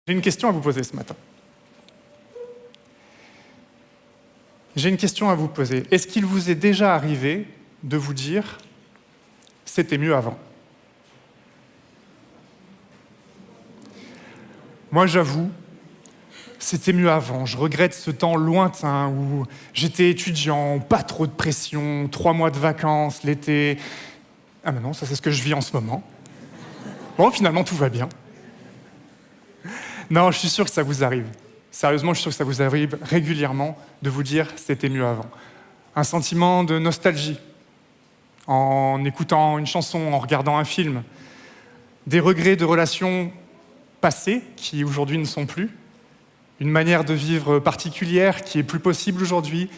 J'ai une question à vous poser ce matin. J'ai une question à vous poser. Est-ce qu'il vous est déjà arrivé de vous dire « c'était mieux avant » ? Moi, j'avoue, c'était mieux avant. Je regrette ce temps lointain où j'étais étudiant, pas trop de pression, 3 mois de vacances, l'été. Ah mais non, ça c'est ce que je vis en ce moment. Bon, finalement, tout va bien. Non, je suis sûr que ça vous arrive. Sérieusement, je suis sûr que ça vous arrive régulièrement de vous dire « c'était mieux avant ». Un sentiment de nostalgie en écoutant une chanson, en regardant un film. Des regrets de relations passées qui aujourd'hui ne sont plus. Une manière de vivre particulière qui est plus possible aujourd'hui.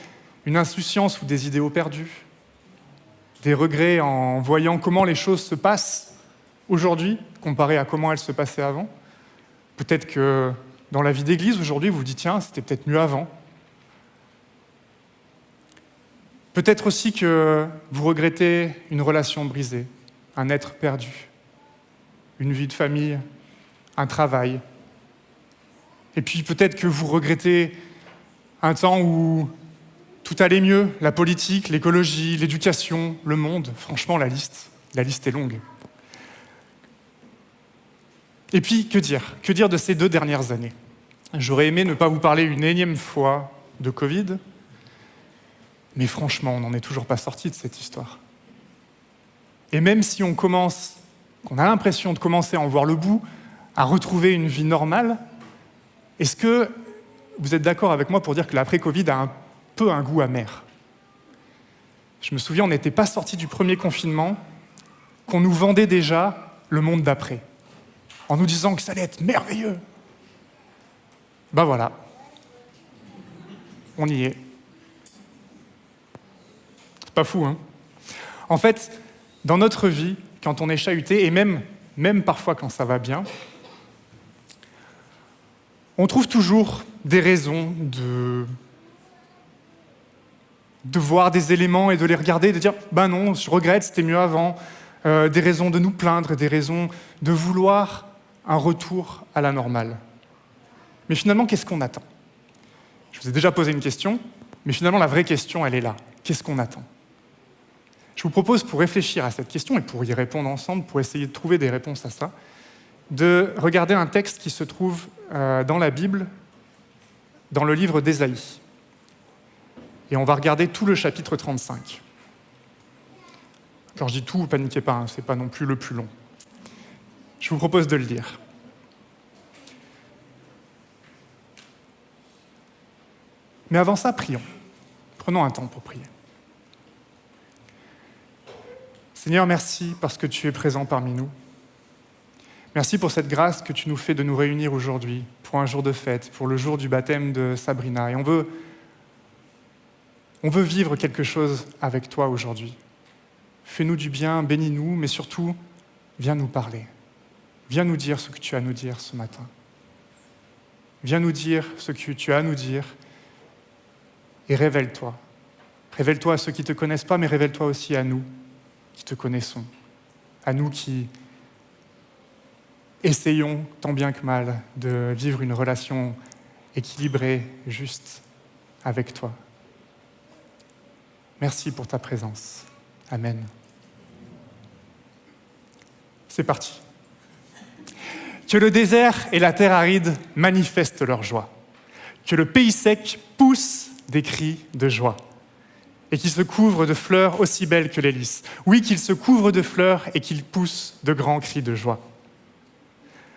Une insouciance ou des idéaux perdus. Des regrets en voyant comment les choses se passent aujourd'hui comparé à comment elles se passaient avant. Peut-être que dans la vie d'église, aujourd'hui, vous vous dites « tiens, c'était peut-être mieux avant ». Peut-être aussi que vous regrettez une relation brisée, un être perdu, une vie de famille, un travail. Et puis peut-être que vous regrettez un temps où tout allait mieux, la politique, l'écologie, l'éducation, le monde. Franchement, la liste est longue. Et puis, que dire ? Que dire de ces 2 dernières années ? J'aurais aimé ne pas vous parler une énième fois de Covid, mais franchement, on n'en est toujours pas sorti de cette histoire. Et même si qu'on a l'impression de commencer à en voir le bout, à retrouver une vie normale, est-ce que vous êtes d'accord avec moi pour dire que l'après-Covid a un peu un goût amer ? Je me souviens, on n'était pas sortis du premier confinement, qu'on nous vendait déjà le monde d'après, en nous disant que ça allait être merveilleux. Ben voilà, on y est. C'est pas fou, hein ? En fait, dans notre vie, quand on est chahuté, et même parfois quand ça va bien, on trouve toujours des raisons de voir des éléments et de les regarder, de dire « ben non, je regrette, c'était mieux avant », des raisons de nous plaindre, des raisons de vouloir un retour à la normale. Mais finalement, qu'est-ce qu'on attend ? Je vous ai déjà posé une question, mais finalement, la vraie question, elle est là. Qu'est-ce qu'on attend ? Je vous propose, pour réfléchir à cette question et pour y répondre ensemble, pour essayer de trouver des réponses à ça, de regarder un texte qui se trouve dans la Bible, dans le livre d'Ésaïe. Et on va regarder tout le chapitre 35. Quand je dis tout, ne paniquez pas, ce n'est pas non plus le plus long. Je vous propose de le lire. Mais avant ça, prions. Prenons un temps pour prier. Seigneur, merci parce que tu es présent parmi nous. Merci pour cette grâce que tu nous fais de nous réunir aujourd'hui pour un jour de fête, pour le jour du baptême de Sabrina. Et on veut vivre quelque chose avec toi aujourd'hui. Fais-nous du bien, bénis-nous, mais surtout, viens nous parler. Viens nous dire ce que tu as à nous dire ce matin. Viens nous dire ce que tu as à nous dire et révèle-toi. Révèle-toi à ceux qui ne te connaissent pas, mais révèle-toi aussi à nous qui te connaissons. À nous qui essayons tant bien que mal de vivre une relation équilibrée, juste avec toi. Merci pour ta présence. Amen. C'est parti. Que le désert et la terre aride manifestent leur joie. Que le pays sec pousse des cris de joie. Et qu'il se couvre de fleurs aussi belles que les lys. Oui, qu'il se couvre de fleurs et qu'il pousse de grands cris de joie.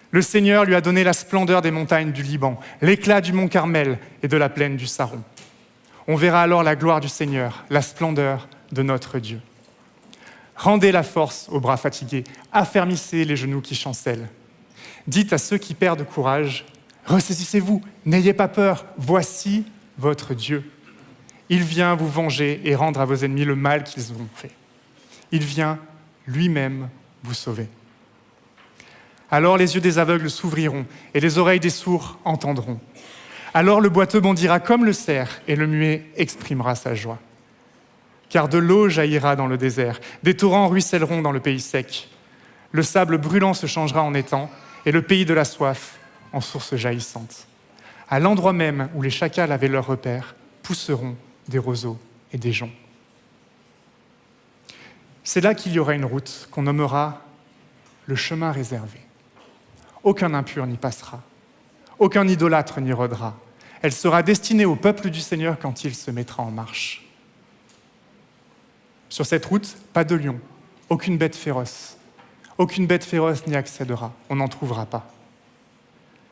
Le Seigneur lui a donné la splendeur des montagnes du Liban, l'éclat du mont Carmel et de la plaine du Saron. On verra alors la gloire du Seigneur, la splendeur de notre Dieu. Rendez la force aux bras fatigués, affermissez les genoux qui chancellent. Dites à ceux qui perdent courage, ressaisissez-vous, n'ayez pas peur, voici votre Dieu. Il vient vous venger et rendre à vos ennemis le mal qu'ils ont fait. Il vient lui-même vous sauver. Alors les yeux des aveugles s'ouvriront et les oreilles des sourds entendront. Alors le boiteux bondira comme le cerf et le muet exprimera sa joie. Car de l'eau jaillira dans le désert, des torrents ruisselleront dans le pays sec. Le sable brûlant se changera en étang et le pays de la soif en source jaillissante. À l'endroit même où les chacals avaient leur repère, pousseront des roseaux et des joncs. C'est là qu'il y aura une route qu'on nommera le chemin réservé. Aucun impur n'y passera, aucun idolâtre n'y rôdera. Elle sera destinée au peuple du Seigneur quand il se mettra en marche. Sur cette route, pas de lion, aucune bête féroce. Aucune bête féroce n'y accédera, on n'en trouvera pas.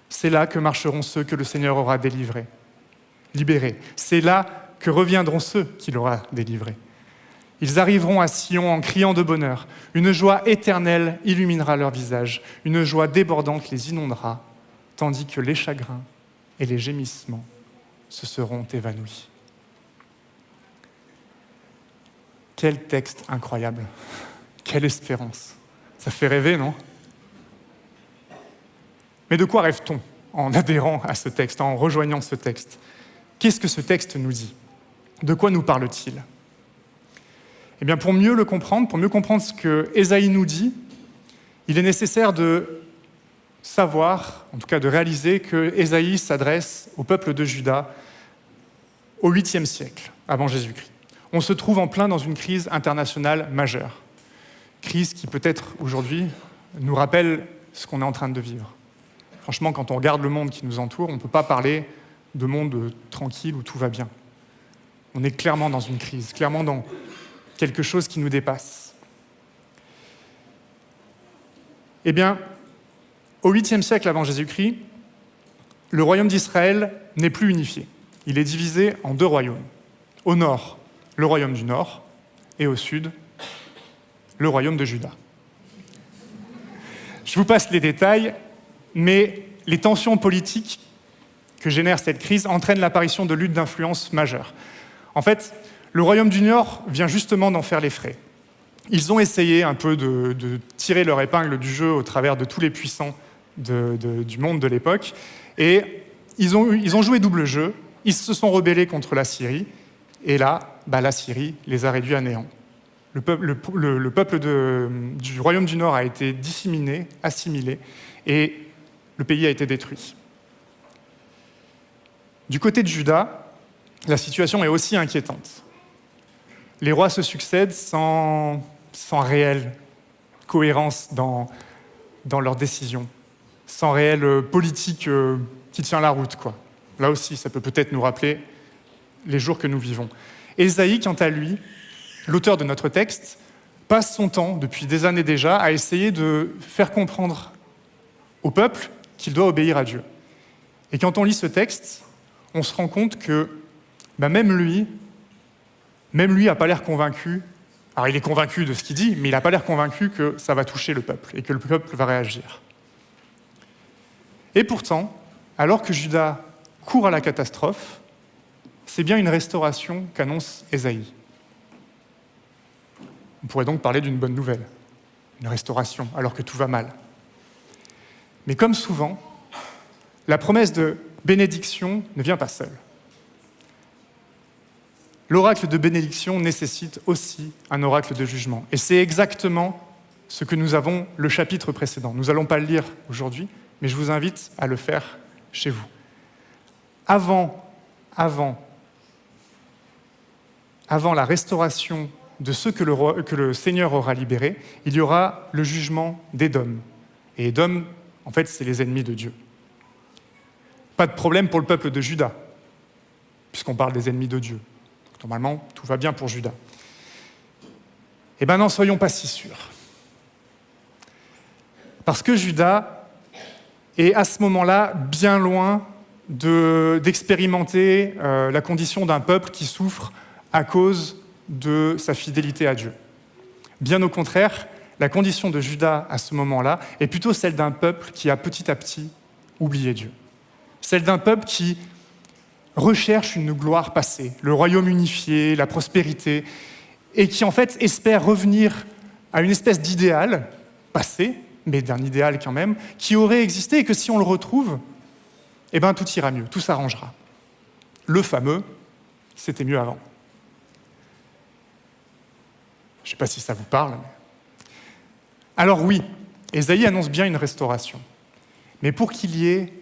C'est là que marcheront ceux que le Seigneur aura délivrés, libérés. C'est là que reviendront ceux qu'il aura délivrés. Ils arriveront à Sion en criant de bonheur. Une joie éternelle illuminera leur visage. Une joie débordante les inondera, tandis que les chagrins et les gémissements se seront évanouis. Quel texte incroyable! Quelle espérance! Ça fait rêver, non? Mais de quoi rêve-t-on en adhérant à ce texte, en rejoignant ce texte? Qu'est-ce que ce texte nous dit? De quoi nous parle-t-il? Eh bien, pour mieux le comprendre, pour mieux comprendre ce que Ésaïe nous dit, il est nécessaire de savoir, en tout cas de réaliser, que Ésaïe s'adresse au peuple de Juda au 8e siècle, avant Jésus-Christ. On se trouve en plein dans une crise internationale majeure. Crise qui peut-être aujourd'hui nous rappelle ce qu'on est en train de vivre. Franchement, quand on regarde le monde qui nous entoure, on ne peut pas parler de monde tranquille où tout va bien. On est clairement dans une crise, clairement dans quelque chose qui nous dépasse. Eh bien, au 8e siècle avant Jésus-Christ, le royaume d'Israël n'est plus unifié. Il est divisé en 2 royaumes. Au nord, le royaume du Nord, et au sud, le royaume de Juda. Je vous passe les détails, mais les tensions politiques que génère cette crise entraînent l'apparition de luttes d'influence majeures. En fait, le royaume du Nord vient justement d'en faire les frais. Ils ont essayé un peu de tirer leur épingle du jeu au travers de tous les puissants du monde de l'époque, et ils ont joué double jeu, ils se sont rebellés contre la Syrie, et là, la Syrie les a réduits à néant. Le peuple du royaume du Nord a été disséminé, assimilé, et le pays a été détruit. Du côté de Juda, la situation est aussi inquiétante. Les rois se succèdent sans réelle cohérence dans leurs décisions, sans réelle politique qui tient la route, quoi. Là aussi, ça peut peut-être nous rappeler les jours que nous vivons. Ésaïe, quant à lui, l'auteur de notre texte, passe son temps, depuis des années déjà, à essayer de faire comprendre au peuple qu'il doit obéir à Dieu. Et quand on lit ce texte, on se rend compte que même lui n'a pas l'air convaincu. Alors il est convaincu de ce qu'il dit, mais il n'a pas l'air convaincu que ça va toucher le peuple et que le peuple va réagir. Et pourtant, alors que Juda court à la catastrophe, c'est bien une restauration qu'annonce Ésaïe. On pourrait donc parler d'une bonne nouvelle, une restauration, alors que tout va mal. Mais comme souvent, la promesse de bénédiction ne vient pas seule. L'oracle de bénédiction nécessite aussi un oracle de jugement. Et c'est exactement ce que nous avons le chapitre précédent. Nous n'allons pas le lire aujourd'hui, mais je vous invite à le faire chez vous. Avant la restauration de ceux que le Seigneur aura libérés, il y aura le jugement d'Édom. Et Édom, en fait, c'est les ennemis de Dieu. Pas de problème pour le peuple de Juda, puisqu'on parle des ennemis de Dieu. Donc, normalement, tout va bien pour Juda. Eh bien, n'en soyons pas si sûrs. Parce que Juda est à ce moment-là bien loin d'expérimenter la condition d'un peuple qui souffre à cause de sa fidélité à Dieu. Bien au contraire, la condition de Juda à ce moment-là est plutôt celle d'un peuple qui a petit à petit oublié Dieu. Celle d'un peuple qui recherche une gloire passée, le royaume unifié, la prospérité, et qui en fait espère revenir à une espèce d'idéal passé, mais d'un idéal quand même, qui aurait existé et que si on le retrouve, eh bien tout ira mieux, tout s'arrangera. Le fameux « c'était mieux avant ». Je ne sais pas si ça vous parle. Alors oui, Ésaïe annonce bien une restauration. Mais pour qu'il y ait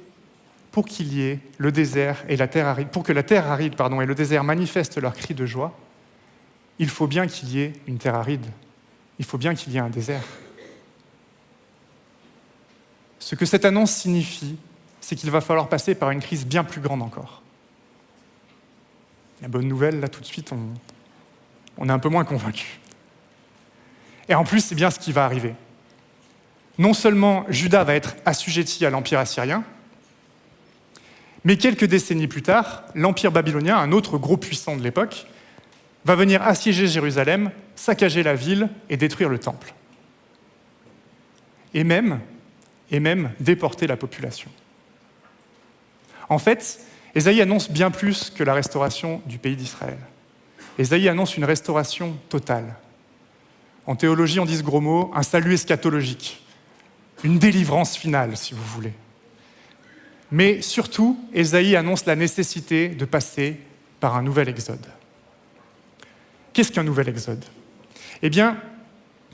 pour qu'il y ait le désert et la terre aride, pour que la terre aride et le désert manifestent leur cri de joie, il faut bien qu'il y ait une terre aride, il faut bien qu'il y ait un désert. Ce que cette annonce signifie, c'est qu'il va falloir passer par une crise bien plus grande encore. La bonne nouvelle, là tout de suite, on est un peu moins convaincu. Et en plus, c'est bien ce qui va arriver. Non seulement Juda va être assujetti à l'Empire assyrien, mais quelques décennies plus tard, l'Empire babylonien, un autre gros puissant de l'époque, va venir assiéger Jérusalem, saccager la ville et détruire le temple. Et même déporter la population. En fait, Ésaïe annonce bien plus que la restauration du pays d'Israël. Ésaïe annonce une restauration totale. En théologie, on dit ce gros mot, un salut eschatologique, une délivrance finale, si vous voulez. Mais surtout, Ésaïe annonce la nécessité de passer par un nouvel exode. Qu'est-ce qu'un nouvel exode ? Eh bien,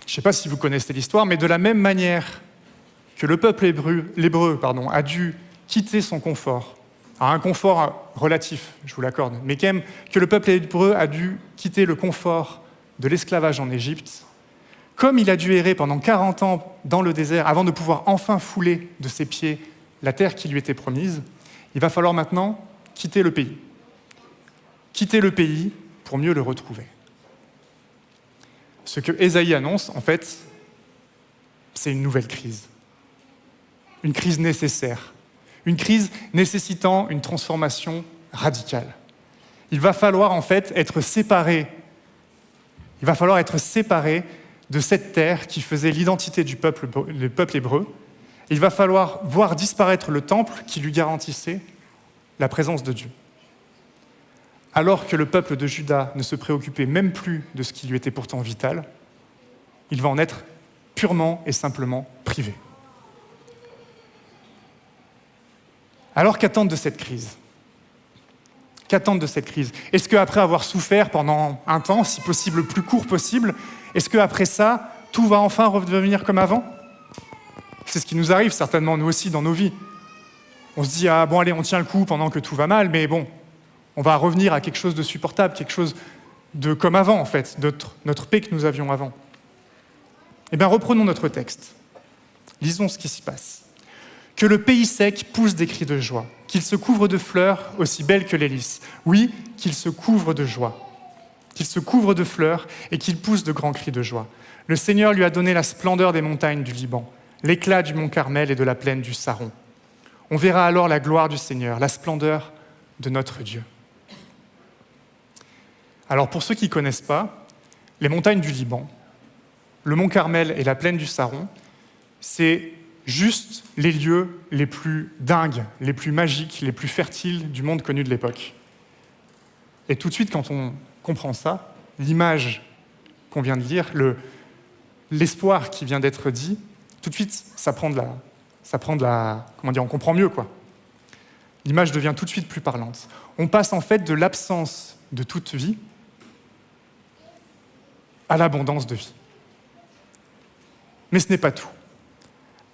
je ne sais pas si vous connaissez l'histoire, mais de la même manière que le peuple hébreu a dû quitter son confort, à un confort relatif, je vous l'accorde, mais quand même que le peuple hébreu a dû quitter le confort de l'esclavage en Égypte, comme il a dû errer pendant 40 ans dans le désert avant de pouvoir enfin fouler de ses pieds la terre qui lui était promise, il va falloir maintenant quitter le pays. Quitter le pays pour mieux le retrouver. Ce que Ésaïe annonce, en fait, c'est une nouvelle crise. Une crise nécessaire. Une crise nécessitant une transformation radicale. Il va falloir en fait être séparé. Il va falloir être séparé de cette terre qui faisait l'identité du peuple hébreu. Il va falloir voir disparaître le temple qui lui garantissait la présence de Dieu. Alors que le peuple de Juda ne se préoccupait même plus de ce qui lui était pourtant vital, il va en être purement et simplement privé. Alors qu'attendre de cette crise ? Qu'attendre de cette crise ? Est-ce qu'après avoir souffert pendant un temps, si possible le plus court possible, est-ce qu'après ça, tout va enfin redevenir comme avant ? C'est ce qui nous arrive certainement, nous aussi, dans nos vies. On se dit, ah bon, allez, on tient le coup pendant que tout va mal, mais bon, on va revenir à quelque chose de supportable, quelque chose de comme avant, en fait, notre paix que nous avions avant. Eh bien, reprenons notre texte. Lisons ce qui s'y passe. Que le pays sec pousse des cris de joie, qu'il se couvre de fleurs aussi belles que les lys. Oui, qu'il se couvre de joie, qu'il se couvre de fleurs et qu'il pousse de grands cris de joie. Le Seigneur lui a donné la splendeur des montagnes du Liban, l'éclat du mont Carmel et de la plaine du Saron. On verra alors la gloire du Seigneur, la splendeur de notre Dieu. Alors pour ceux qui ne connaissent pas, les montagnes du Liban, le mont Carmel et la plaine du Saron, c'est juste les lieux les plus dingues, les plus magiques, les plus fertiles du monde connu de l'époque. Et tout de suite, quand on comprend ça, l'image qu'on vient de lire, l'espoir qui vient d'être dit, tout de suite, ça prend de la, on comprend mieux, quoi. L'image devient tout de suite plus parlante. On passe en fait de l'absence de toute vie à l'abondance de vie. Mais ce n'est pas tout.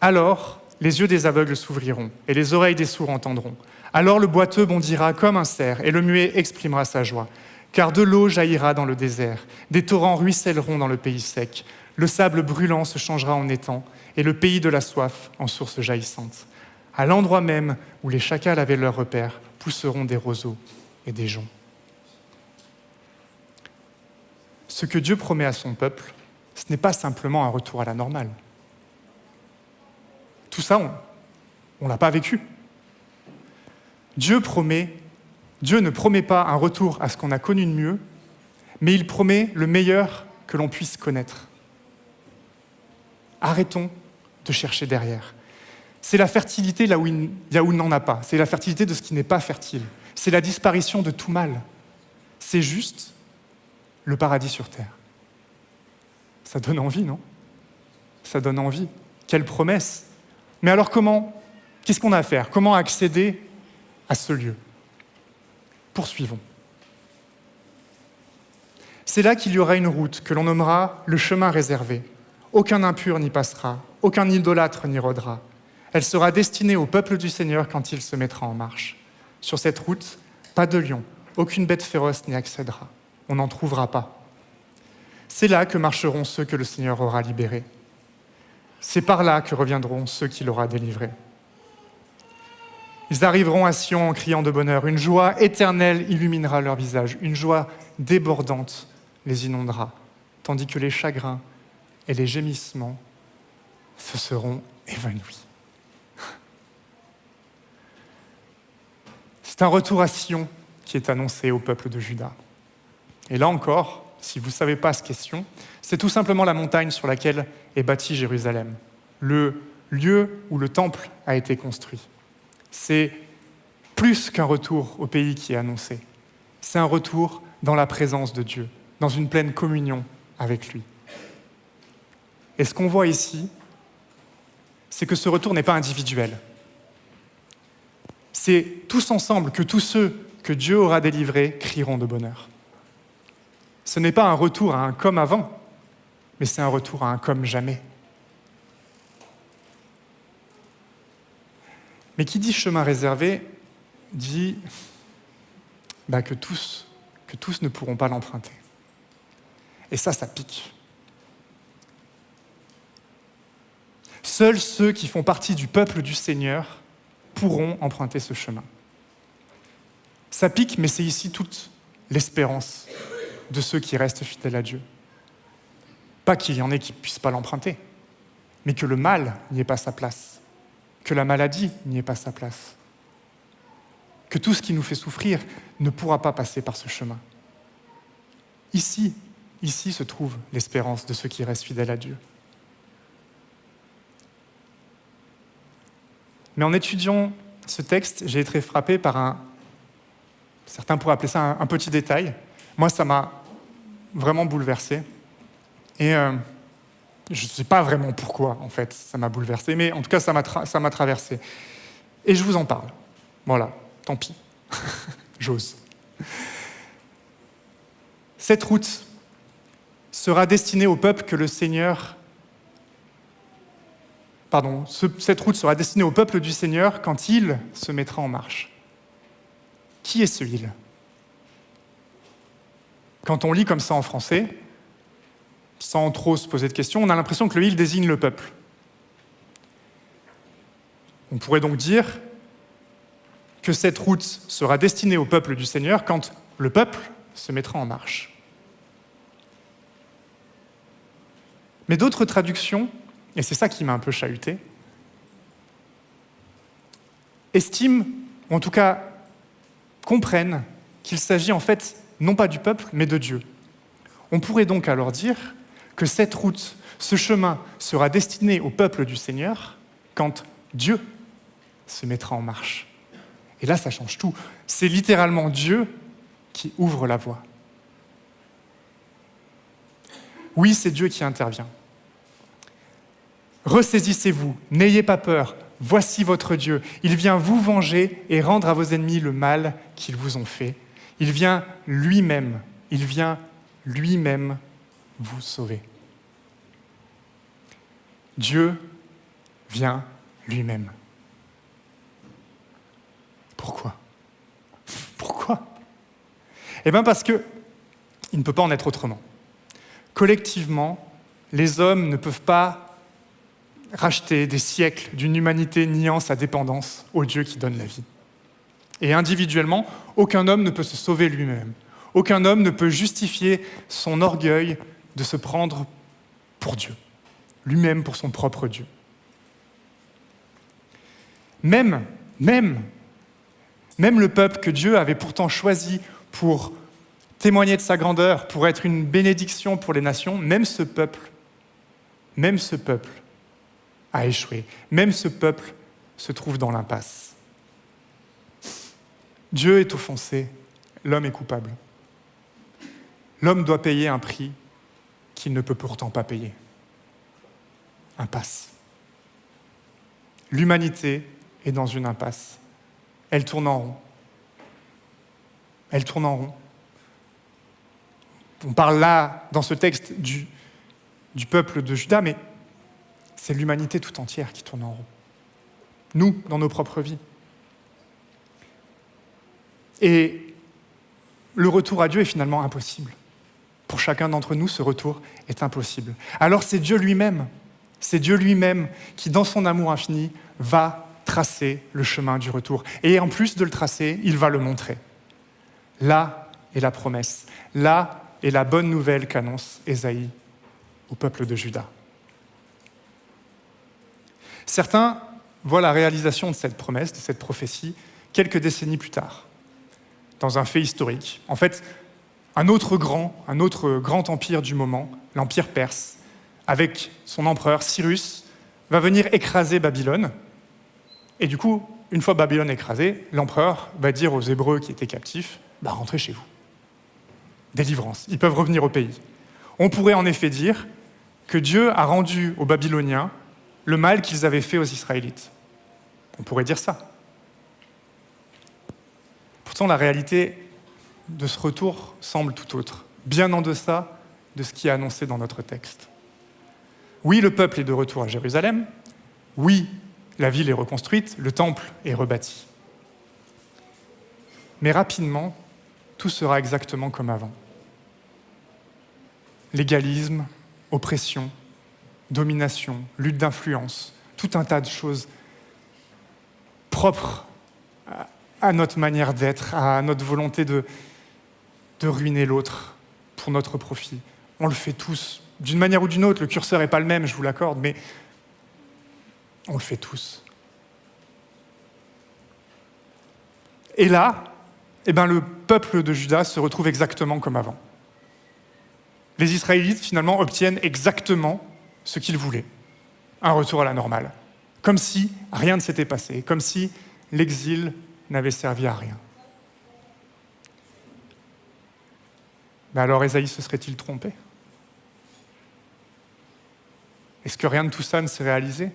Alors, les yeux des aveugles s'ouvriront et les oreilles des sourds entendront. Alors le boiteux bondira comme un cerf et le muet exprimera sa joie. Car de l'eau jaillira dans le désert, des torrents ruisselleront dans le pays sec. Le sable brûlant se changera en étang et le pays de la soif en source jaillissante. À l'endroit même où les chacals avaient leur repère, pousseront des roseaux et des joncs. Ce que Dieu promet à son peuple, ce n'est pas simplement un retour à la normale. Tout ça, on ne l'a pas vécu. Dieu ne promet pas un retour à ce qu'on a connu de mieux, mais il promet le meilleur que l'on puisse connaître. Arrêtons de chercher derrière. C'est la fertilité là où il n'en a pas. C'est la fertilité de ce qui n'est pas fertile. C'est la disparition de tout mal. C'est juste le paradis sur terre. Ça donne envie, non ? Ça donne envie. Quelle promesse ! Mais alors qu'est-ce qu'on a à faire ? Comment accéder à ce lieu ? Poursuivons. C'est là qu'il y aura une route que l'on nommera le chemin réservé. Aucun impur n'y passera, aucun idolâtre n'y rôdera. Elle sera destinée au peuple du Seigneur quand il se mettra en marche. Sur cette route, pas de lion, aucune bête féroce n'y accédera. On n'en trouvera pas. C'est là que marcheront ceux que le Seigneur aura libérés. C'est par là que reviendront ceux qu'il aura délivrés. Ils arriveront à Sion en criant de bonheur. Une joie éternelle illuminera leur visage. Une joie débordante les inondera, tandis que les chagrins et les gémissements se seront évanouis. C'est un retour à Sion qui est annoncé au peuple de Juda. Et là encore, si vous ne savez pas ce qu'est Sion, c'est tout simplement la montagne sur laquelle est bâtie Jérusalem, le lieu où le temple a été construit. C'est plus qu'un retour au pays qui est annoncé. C'est un retour dans la présence de Dieu, dans une pleine communion avec lui. Et ce qu'on voit ici, c'est que ce retour n'est pas individuel. C'est tous ensemble que tous ceux que Dieu aura délivrés crieront de bonheur. Ce n'est pas un retour à un comme avant, mais c'est un retour à un comme jamais. Mais qui dit chemin réservé, dit que tous ne pourront pas l'emprunter. Et ça pique. Seuls ceux qui font partie du peuple du Seigneur pourront emprunter ce chemin. Ça pique, mais c'est ici toute l'espérance de ceux qui restent fidèles à Dieu. Pas qu'il y en ait qui ne puissent pas l'emprunter, mais que le mal n'y ait pas sa place, que la maladie n'y ait pas sa place, que tout ce qui nous fait souffrir ne pourra pas passer par ce chemin. Ici se trouve l'espérance de ceux qui restent fidèles à Dieu. Mais en étudiant ce texte, j'ai été frappé par certains pourraient appeler ça un petit détail. Moi, ça m'a vraiment bouleversé. Et je ne sais pas vraiment pourquoi, en fait, ça m'a bouleversé, mais en tout cas, ça m'a traversé. Et je vous en parle. Voilà, tant pis. J'ose. Cette route sera destinée au peuple que le Seigneur... cette route sera destinée au peuple du Seigneur quand il se mettra en marche. Qui est ce « il » ? Quand on lit comme ça en français, sans trop se poser de questions, on a l'impression que le « il » désigne le peuple. On pourrait donc dire que cette route sera destinée au peuple du Seigneur quand le peuple se mettra en marche. Mais d'autres traductions, et c'est ça qui m'a un peu chahuté, estiment, ou en tout cas comprennent, qu'il s'agit en fait non pas du peuple, mais de Dieu. On pourrait donc alors dire que cette route, ce chemin, sera destiné au peuple du Seigneur quand Dieu se mettra en marche. Et là, ça change tout. C'est littéralement Dieu qui ouvre la voie. Oui, c'est Dieu qui intervient. Ressaisissez-vous, n'ayez pas peur, voici votre Dieu. Il vient vous venger et rendre à vos ennemis le mal qu'ils vous ont fait. Il vient lui-même vous sauver. Dieu vient lui-même. Pourquoi ? Pourquoi ? Eh bien parce qu'il ne peut pas en être autrement. Collectivement, les hommes ne peuvent pas racheter des siècles d'une humanité niant sa dépendance au Dieu qui donne la vie. Et individuellement, aucun homme ne peut se sauver lui-même. Aucun homme ne peut justifier son orgueil de se prendre pour Dieu, lui-même pour son propre Dieu. Même le peuple que Dieu avait pourtant choisi pour témoigner de sa grandeur, pour être une bénédiction pour les nations, même ce peuple a échoué. Même ce peuple se trouve dans l'impasse. Dieu est offensé, l'homme est coupable. L'homme doit payer un prix qu'il ne peut pourtant pas payer. Impasse. L'humanité est dans une impasse. Elle tourne en rond. Elle tourne en rond. On parle là, dans ce texte, du peuple de Juda, mais c'est l'humanité tout entière qui tourne en rond. nous, dans nos propres vies. Et le retour à Dieu est finalement impossible. Pour chacun d'entre nous, ce retour est impossible. Alors c'est Dieu lui-même qui, dans son amour infini, va tracer le chemin du retour. Et en plus de le tracer, il va le montrer. Là est la promesse. Là est la bonne nouvelle qu'annonce Ésaïe au peuple de Juda. Certains voient la réalisation de cette promesse, de cette prophétie, quelques décennies plus tard, dans un fait historique. En fait, un autre grand empire du moment, l'Empire perse, avec son empereur Cyrus, va venir écraser Babylone. Et du coup, une fois Babylone écrasée, l'empereur va dire aux Hébreux qui étaient captifs, rentrez chez vous. Délivrance, ils peuvent revenir au pays. On pourrait en effet dire que Dieu a rendu aux Babyloniens le mal qu'ils avaient fait aux Israélites. On pourrait dire ça. Pourtant, la réalité de ce retour semble tout autre, bien en deçà de ce qui est annoncé dans notre texte. Oui, le peuple est de retour à Jérusalem. Oui, la ville est reconstruite, le temple est rebâti. Mais rapidement, tout sera exactement comme avant. Légalisme, oppression, domination, lutte d'influence, tout un tas de choses propres à notre manière d'être, à notre volonté de ruiner l'autre pour notre profit. On le fait tous, d'une manière ou d'une autre. Le curseur n'est pas le même, je vous l'accorde, mais on le fait tous. Et là, le peuple de Juda se retrouve exactement comme avant. Les Israélites, finalement, obtiennent exactement ce qu'ils voulaient. Un retour à la normale. Comme si rien ne s'était passé, comme si l'exil n'avait servi à rien. Mais alors Ésaïe se serait-il trompé ? Est-ce que rien de tout ça ne s'est réalisé ?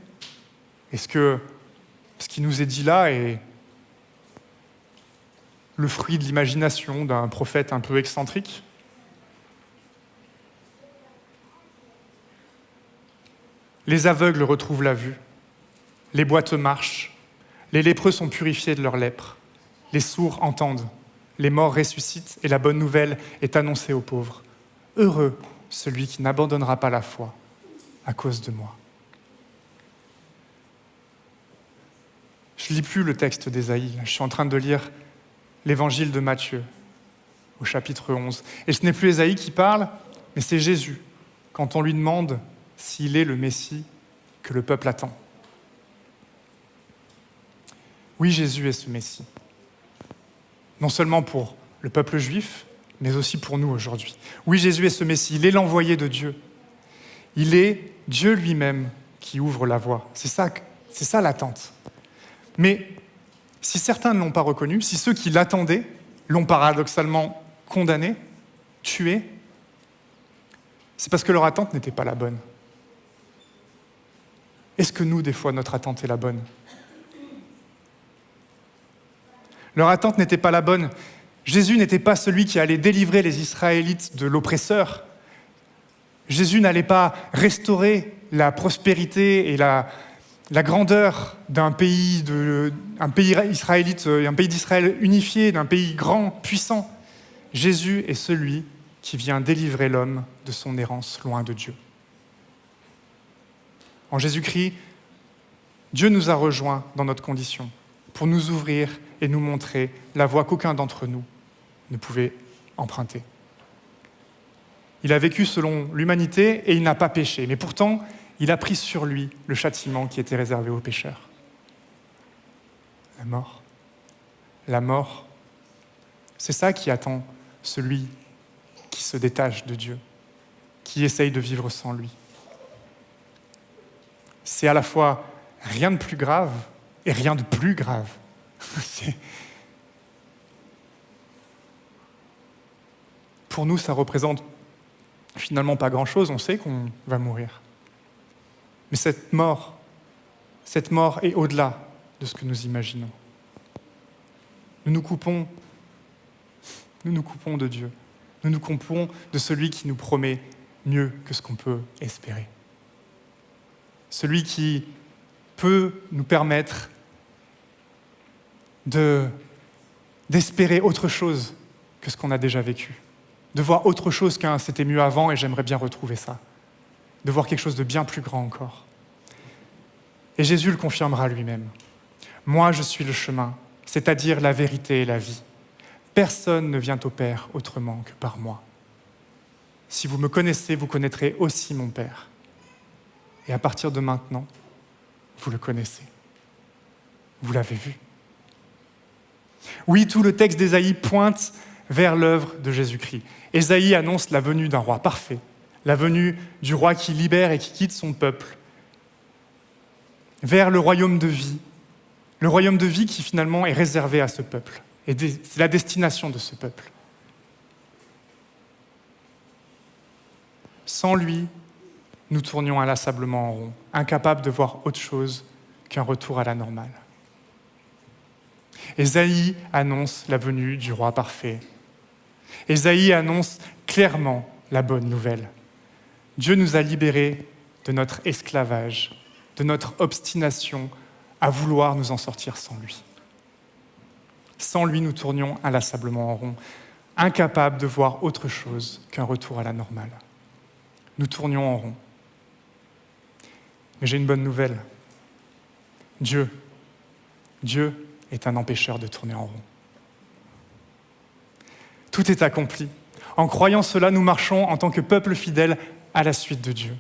Est-ce que ce qui nous est dit là est le fruit de l'imagination d'un prophète un peu excentrique ? Les aveugles retrouvent la vue, les boiteux marchent, les lépreux sont purifiés de leur lèpre, les sourds entendent, les morts ressuscitent et la bonne nouvelle est annoncée aux pauvres. Heureux celui qui n'abandonnera pas la foi à cause de moi. Je ne lis plus le texte d'Ésaïe, je suis en train de lire l'évangile de Matthieu au chapitre 11. Et ce n'est plus Ésaïe qui parle, mais c'est Jésus, quand on lui demande s'il est le Messie que le peuple attend. Oui, Jésus est ce Messie. Non seulement pour le peuple juif, mais aussi pour nous aujourd'hui. Oui, Jésus est ce Messie, il est l'envoyé de Dieu. Il est Dieu lui-même qui ouvre la voie. C'est ça l'attente. Mais si certains ne l'ont pas reconnu, si ceux qui l'attendaient l'ont paradoxalement condamné, tué, c'est parce que leur attente n'était pas la bonne. Est-ce que nous, des fois, notre attente est la bonne ? Leur attente n'était pas la bonne. Jésus n'était pas celui qui allait délivrer les Israélites de l'oppresseur. Jésus n'allait pas restaurer la prospérité et la grandeur d'un pays israélite, un pays d'Israël unifié, d'un pays grand, puissant. Jésus est celui qui vient délivrer l'homme de son errance loin de Dieu. En Jésus-Christ, Dieu nous a rejoints dans notre condition pour nous ouvrir et nous montrer la voie qu'aucun d'entre nous ne pouvait emprunter. Il a vécu selon l'humanité et il n'a pas péché, mais pourtant, il a pris sur lui le châtiment qui était réservé aux pécheurs. La mort. La mort, c'est ça qui attend celui qui se détache de Dieu, qui essaye de vivre sans lui. C'est à la fois rien de plus grave et rien de plus grave. Pour nous, ça représente finalement pas grand-chose, on sait qu'on va mourir. Mais cette mort est au-delà de ce que nous imaginons. Nous nous coupons de Dieu. Nous nous coupons de celui qui nous promet mieux que ce qu'on peut espérer. Celui qui peut nous permettre d'espérer autre chose que ce qu'on a déjà vécu, de voir autre chose qu'un « c'était mieux avant et j'aimerais bien retrouver ça », de voir quelque chose de bien plus grand encore. Et Jésus le confirmera lui-même. « Moi, je suis le chemin, c'est-à-dire la vérité et la vie. Personne ne vient au Père autrement que par moi. Si vous me connaissez, vous connaîtrez aussi mon Père. Et à partir de maintenant, vous le connaissez. Vous l'avez vu. » Oui, tout le texte d'Ésaïe pointe vers l'œuvre de Jésus-Christ. Ésaïe annonce la venue d'un roi parfait, la venue du roi qui libère et qui quitte son peuple vers le royaume de vie qui finalement est réservé à ce peuple. Et c'est la destination de ce peuple. Sans lui, nous tournions inlassablement en rond, incapables de voir autre chose qu'un retour à la normale. Ésaïe annonce la venue du roi parfait. Ésaïe annonce clairement la bonne nouvelle. Dieu nous a libérés de notre esclavage, de notre obstination à vouloir nous en sortir sans lui. Sans lui, nous tournions inlassablement en rond, incapables de voir autre chose qu'un retour à la normale. Nous tournions en rond. Mais j'ai une bonne nouvelle. Dieu est un empêcheur de tourner en rond. Tout est accompli. En croyant cela, nous marchons en tant que peuple fidèle à la suite de Dieu.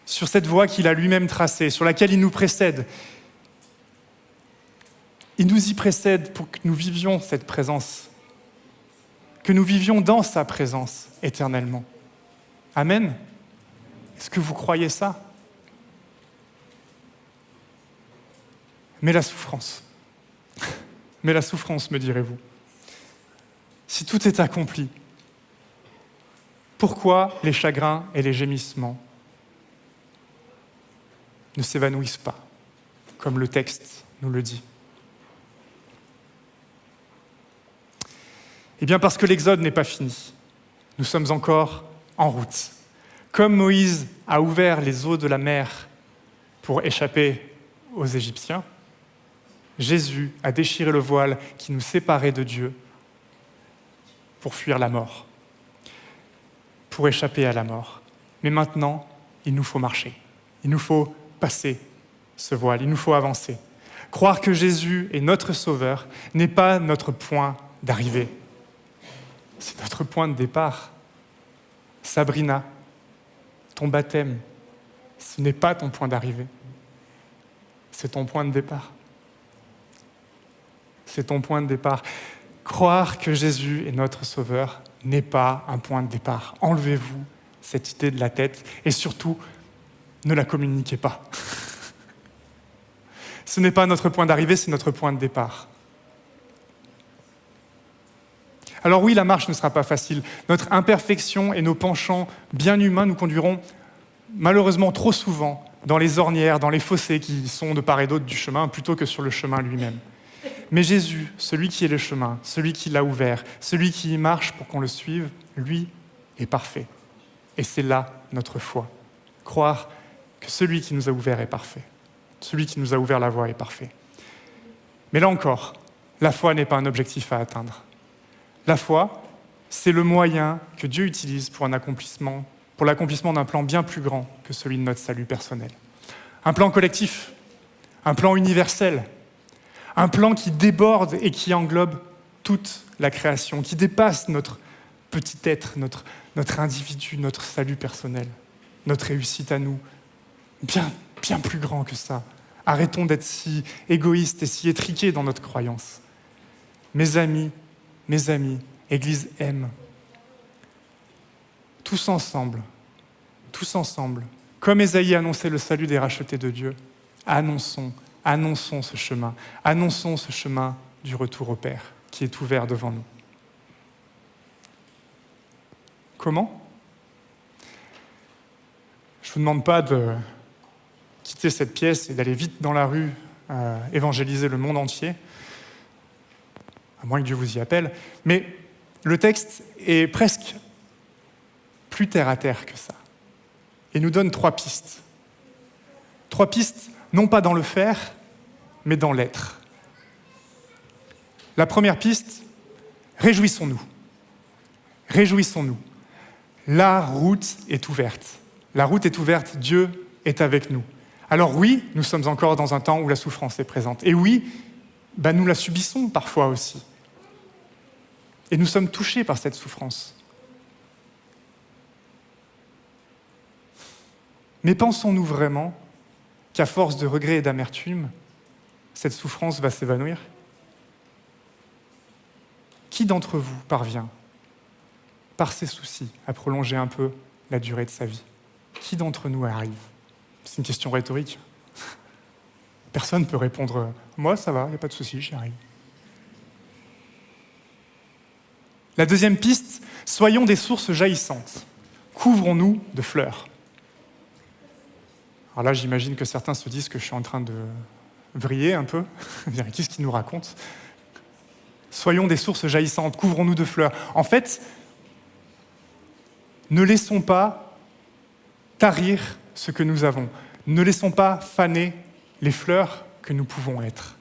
Sur cette voie qu'il a lui-même tracée, sur laquelle il nous précède. Il nous y précède pour que nous vivions cette présence, que nous vivions dans sa présence éternellement. Amen. Est-ce que vous croyez ça? Mais la souffrance, me direz-vous. Si tout est accompli, pourquoi les chagrins et les gémissements ne s'évanouissent pas, comme le texte nous le dit? Eh bien parce que l'Exode n'est pas fini. Nous sommes encore en route. Comme Moïse a ouvert les eaux de la mer pour échapper aux Égyptiens, Jésus a déchiré le voile qui nous séparait de Dieu pour fuir la mort, pour échapper à la mort. Mais maintenant, il nous faut marcher. Il nous faut passer ce voile, il nous faut avancer. Croire que Jésus est notre Sauveur n'est pas notre point d'arrivée. C'est notre point de départ. Sabrina, ton baptême, ce n'est pas ton point d'arrivée. C'est ton point de départ. C'est ton point de départ. Croire que Jésus est notre Sauveur n'est pas un point de départ. Enlevez-vous cette idée de la tête et surtout, ne la communiquez pas. Ce n'est pas notre point d'arrivée, c'est notre point de départ. Alors oui, la marche ne sera pas facile. Notre imperfection et nos penchants bien humains nous conduiront malheureusement trop souvent dans les ornières, dans les fossés qui sont de part et d'autre du chemin, plutôt que sur le chemin lui-même. Mais Jésus, celui qui est le chemin, celui qui l'a ouvert, celui qui y marche pour qu'on le suive, lui est parfait. Et c'est là notre foi. Croire que celui qui nous a ouvert est parfait. Celui qui nous a ouvert la voie est parfait. Mais là encore, la foi n'est pas un objectif à atteindre. La foi, c'est le moyen que Dieu utilise pour l'accomplissement d'un plan bien plus grand que celui de notre salut personnel. Un plan collectif, un plan universel, un plan qui déborde et qui englobe toute la création, qui dépasse notre petit être, notre individu, notre salut personnel, notre réussite à nous, bien plus grand que ça. Arrêtons d'être si égoïstes et si étriqués dans notre croyance. Mes amis, Église M, tous ensemble, comme Ésaïe annonçait le salut des rachetés de Dieu, annonçons ce chemin du retour au Père qui est ouvert devant nous. Comment? Je ne vous demande pas de quitter cette pièce et d'aller vite dans la rue évangéliser le monde entier, à moins que Dieu vous y appelle, mais le texte est presque plus terre à terre que ça. Et nous donne 3 pistes. 3 pistes, non pas dans le faire, mais dans l'être. La première piste, réjouissons-nous. Réjouissons-nous. La route est ouverte. La route est ouverte, Dieu est avec nous. Alors oui, nous sommes encore dans un temps où la souffrance est présente. Et oui, nous la subissons parfois aussi. Et nous sommes touchés par cette souffrance. Mais pensons-nous vraiment qu'à force de regrets et d'amertume, cette souffrance va s'évanouir ? Qui d'entre vous parvient, par ses soucis, à prolonger un peu la durée de sa vie ? Qui d'entre nous arrive ? C'est une question rhétorique. Personne ne peut répondre « Moi, ça va, il n'y a pas de souci, j'y arrive ». La deuxième piste, soyons des sources jaillissantes. Couvrons-nous de fleurs. Alors là, j'imagine que certains se disent que je suis en train de vriller un peu. Qu'est-ce qu'il nous raconte ? Soyons des sources jaillissantes, couvrons-nous de fleurs. En fait, ne laissons pas tarir ce que nous avons. Ne laissons pas faner les fleurs que nous pouvons être.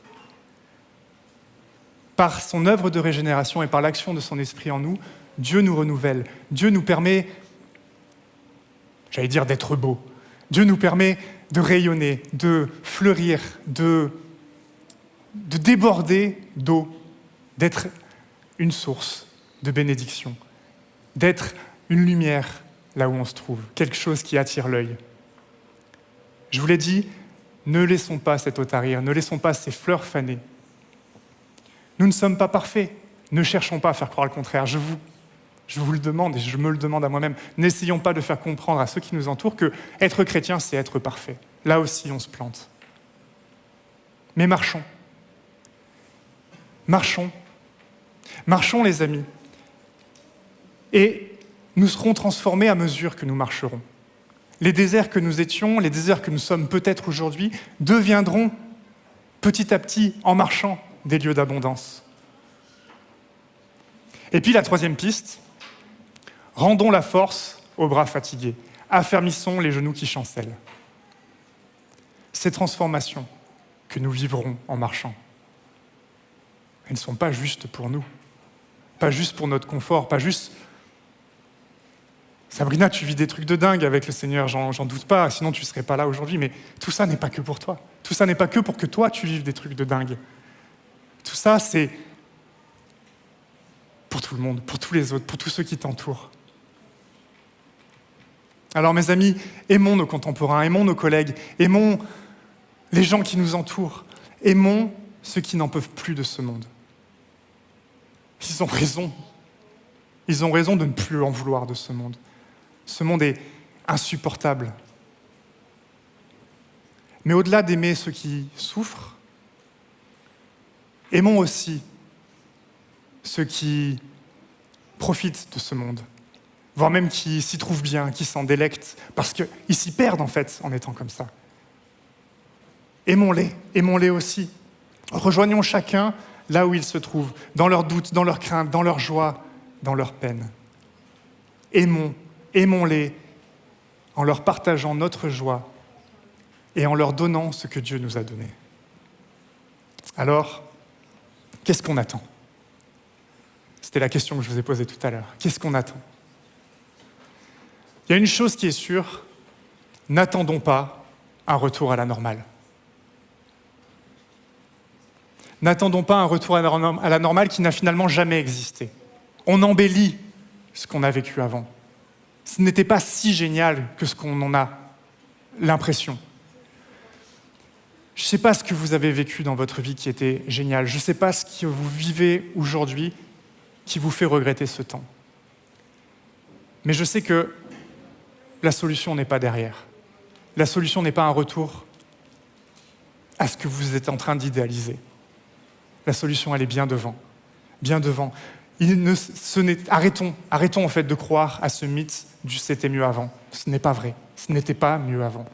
Par son œuvre de régénération et par l'action de son esprit en nous, Dieu nous renouvelle. Dieu nous permet, d'être beau. Dieu nous permet de rayonner, de fleurir, de déborder d'eau, d'être une source de bénédiction, d'être une lumière là où on se trouve, quelque chose qui attire l'œil. Je vous l'ai dit, ne laissons pas cette eau tarir, ne laissons pas ces fleurs faner. Nous ne sommes pas parfaits, ne cherchons pas à faire croire le contraire. Je vous le demande et je me le demande à moi-même. N'essayons pas de faire comprendre à ceux qui nous entourent que être chrétien, c'est être parfait. Là aussi, on se plante. Mais marchons. Marchons. Marchons, les amis. Et nous serons transformés à mesure que nous marcherons. Les déserts que nous étions, les déserts que nous sommes peut-être aujourd'hui, deviendront petit à petit, en marchant, des lieux d'abondance. Et puis la troisième piste, rendons la force aux bras fatigués, affermissons les genoux qui chancellent. Ces transformations que nous vivrons en marchant, elles ne sont pas justes pour nous, pas juste pour notre confort, pas juste... Sabrina, tu vis des trucs de dingue avec le Seigneur, j'en doute pas, sinon tu ne serais pas là aujourd'hui, mais tout ça n'est pas que pour toi. Tout ça n'est pas que pour que toi, tu vives des trucs de dingue. Tout ça, c'est pour tout le monde, pour tous les autres, pour tous ceux qui t'entourent. Alors mes amis, aimons nos contemporains, aimons nos collègues, aimons les gens qui nous entourent, aimons ceux qui n'en peuvent plus de ce monde. Ils ont raison. Ils ont raison de ne plus en vouloir de ce monde. Ce monde est insupportable. Mais au-delà d'aimer ceux qui souffrent, aimons aussi ceux qui profitent de ce monde, voire même qui s'y trouvent bien, qui s'en délectent, parce qu'ils s'y perdent en fait en étant comme ça. Aimons-les aussi. Rejoignons chacun là où il se trouve, dans leurs doutes, dans leurs craintes, dans leur joie, dans leurs peines. Aimons-les en leur partageant notre joie et en leur donnant ce que Dieu nous a donné. Alors, qu'est-ce qu'on attend ? C'était la question que je vous ai posée tout à l'heure. Qu'est-ce qu'on attend ? Il y a une chose qui est sûre, n'attendons pas un retour à la normale. N'attendons pas un retour à la normale qui n'a finalement jamais existé. On embellit ce qu'on a vécu avant. Ce n'était pas si génial que ce qu'on en a l'impression. Je ne sais pas ce que vous avez vécu dans votre vie qui était génial. Je ne sais pas ce que vous vivez aujourd'hui qui vous fait regretter ce temps. Mais je sais que la solution n'est pas derrière. La solution n'est pas un retour à ce que vous êtes en train d'idéaliser. La solution, elle est bien devant. Bien devant. Arrêtons en fait de croire à ce mythe du « c'était mieux avant ». Ce n'est pas vrai. Ce n'était pas mieux avant.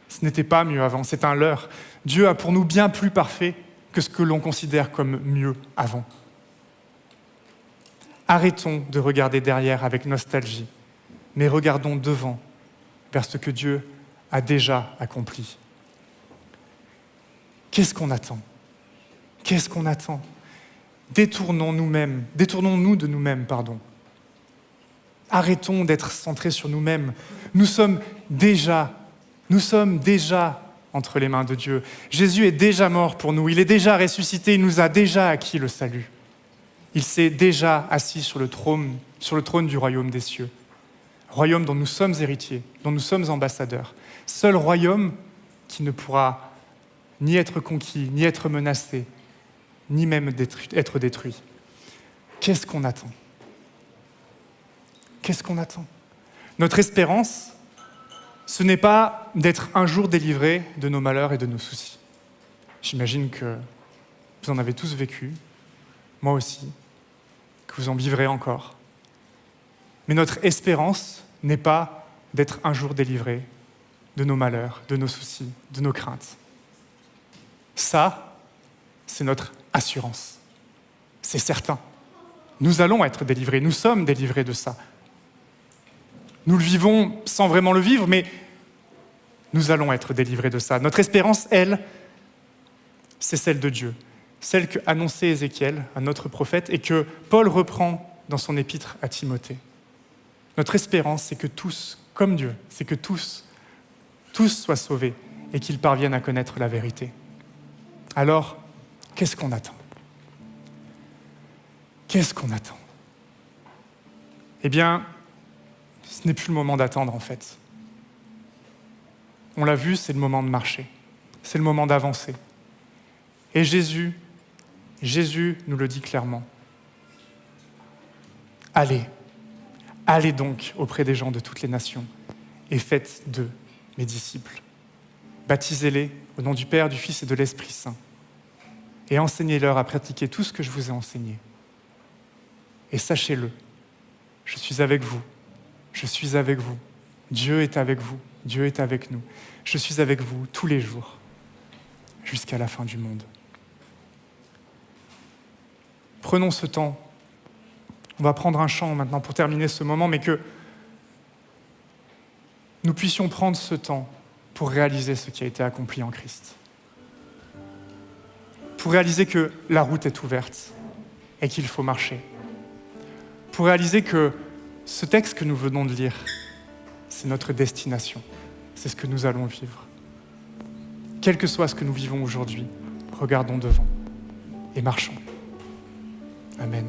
Ce n'était pas mieux avant. C'est un leurre. Dieu a pour nous bien plus parfait que ce que l'on considère comme mieux avant. Arrêtons de regarder derrière avec nostalgie, mais regardons devant, vers ce que Dieu a déjà accompli. Qu'est-ce qu'on attend ? Qu'est-ce qu'on attend ? Détournons-nous de nous-mêmes, pardon. Arrêtons d'être centrés sur nous-mêmes. Nous sommes déjà entre les mains de Dieu. Jésus est déjà mort pour nous, il est déjà ressuscité, il nous a déjà acquis le salut. Il s'est déjà assis sur le trône du royaume des cieux. Royaume dont nous sommes héritiers, dont nous sommes ambassadeurs. Seul royaume qui ne pourra ni être conquis, ni être menacé, ni même être détruit. Qu'est-ce qu'on attend ? Qu'est-ce qu'on attend ? Notre espérance, ce n'est pas d'être un jour délivrés de nos malheurs et de nos soucis. J'imagine que vous en avez tous vécu, moi aussi, que vous en vivrez encore. Mais notre espérance n'est pas d'être un jour délivrés de nos malheurs, de nos soucis, de nos craintes. Ça, c'est notre assurance. C'est certain. Nous allons être délivrés, nous sommes délivrés de ça. Nous le vivons sans vraiment le vivre, mais nous allons être délivrés de ça. Notre espérance, elle, c'est celle de Dieu, celle que annonçait Ézéchiel, un autre prophète, et que Paul reprend dans son épître à Timothée. Notre espérance, c'est que tous, comme Dieu, c'est que tous soient sauvés et qu'ils parviennent à connaître la vérité. Alors, qu'est-ce qu'on attend ? Qu'est-ce qu'on attend ? Eh bien, ce n'est plus le moment d'attendre, en fait. On l'a vu, c'est le moment de marcher. C'est le moment d'avancer. Et Jésus nous le dit clairement. Allez donc auprès des gens de toutes les nations et faites d'eux mes disciples. Baptisez-les au nom du Père, du Fils et de l'Esprit Saint. Et enseignez-leur à pratiquer tout ce que je vous ai enseigné. Et sachez-le, je suis avec vous. Je suis avec vous. Dieu est avec vous. Dieu est avec nous. Je suis avec vous tous les jours, jusqu'à la fin du monde. Prenons ce temps. On va prendre un chant maintenant pour terminer ce moment, mais que nous puissions prendre ce temps pour réaliser ce qui a été accompli en Christ. Pour réaliser que la route est ouverte et qu'il faut marcher. Pour réaliser que ce texte que nous venons de lire, c'est notre destination. C'est ce que nous allons vivre. Quel que soit ce que nous vivons aujourd'hui, regardons devant et marchons. Amen.